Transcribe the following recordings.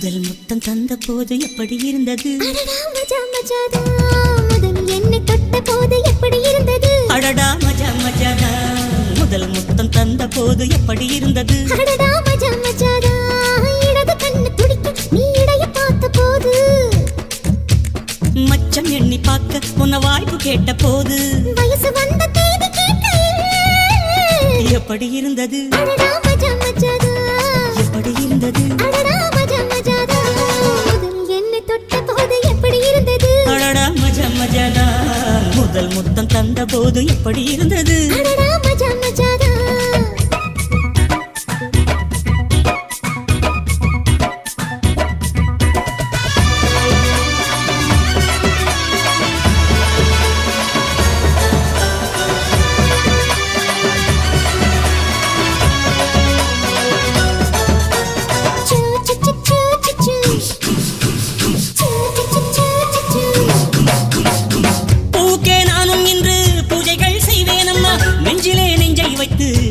முதல் முத்தம் தந்த போது எப்படி இருந்தது? முதல் என்னை தொட்ட போது எப்படி இருந்தது? அடடா மஜா மஜாதா முதல் முத்தம் தந்த போது எப்படி இருந்தது? அடடா மஜா மஜாதா இடது கண்ணு துடிக்க நீ இடைய பார்த்த போது மச்சம் எண்ணி பார்க்க உன்ன வாய்ப்பு கேட்ட போது வயசு வந்த தேதி கேட்கையில் எப்படி இருந்தது? அடடா மஜா மஜாதா எப்படி இருந்தது? அடடா மஜா மஜாதா முதல் என்னை தொட்ட போது எப்படி இருந்தது? அடடா மஜா மஜாதா முதல் முத்தம் தந்த போது எப்படி இருந்தது? அடடா மஜா மஜாதா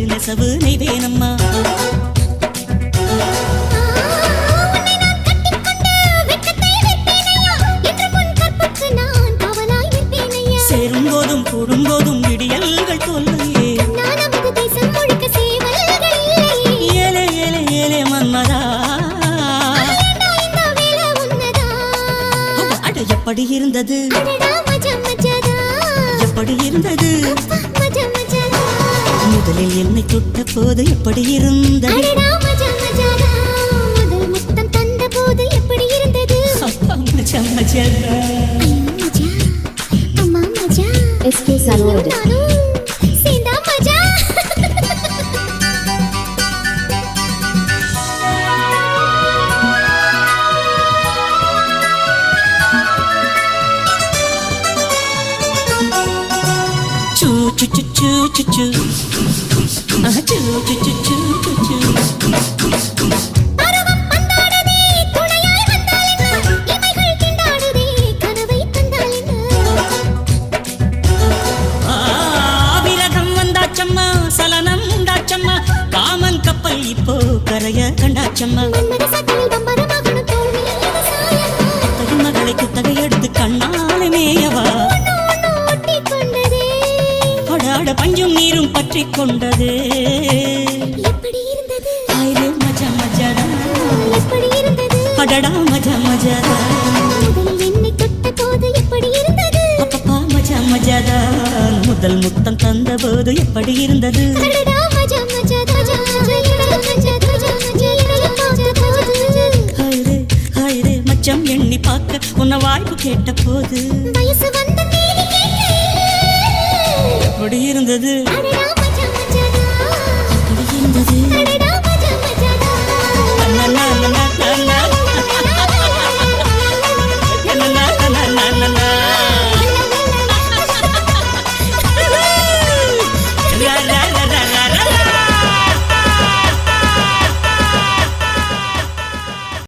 நெசவு நெய்வேனம்மா சேரும் போதும் கூடும் போதும் விடியல்கள் தொல்லையே ஏலே ஏலே ஏலே மன்மதா அட எப்படி இருந்தது? எப்படி இருந்தது? முதலில் என்னை தொட்ட போது எப்படி இருந்தது? முதல் முத்தம் தந்த போது எப்படி இருந்தது? மஜா மஜாதா அம்மா மஜா SK Salud சேந்தா மஜா சூ சூ சூ சூ சூ ஆஹா சூ சூ சூ சூ சூ பருவம் பந்தாடுதே துணையாய் வந்தாலென்ன இமைகள் திண்டாடுதே கனவை தந்தாலென்ன விரதம் வந்தாச்சம்மா சலனம் உண்டாச்சம்மா காமன் கப்பல் இப்போ கரைய கண்டாச்சம்மா மன்மத சட்டில் பம்பரமாகணும் தோல்வியில் இது சாயமா குத்தகை மகளை குத்தகை எடுத்து கண்ணாலே மேயவா ஒட்டிக் கொண்டதே அடாட பஞ்சும் நீரும் பற்றி கொண்டதே எப்படி இருந்தது? ஆயிரே மஜா மஜாதா எப்படி இருந்தது? அடடா மஜா மஜாதா முதலில் என்னை தொட்ட போது எப்படி இருந்தது? அப்பப்பா மஜா மஜாதா முதல் முத்தம் தந்த போது எப்படி இருந்தது? அடடா மஜா மஜாதா ஹாய்ரே ஹாய்ரே மச்சம் எண்ணி பார்க்க உன்ன வாய்ப்பு கேட்ட போது வயசு வந்த தேதி கேட்கையில் எப்படி இருந்தது? அடடா மஜா மஜாதா எப்படி இருந்தது? அடடா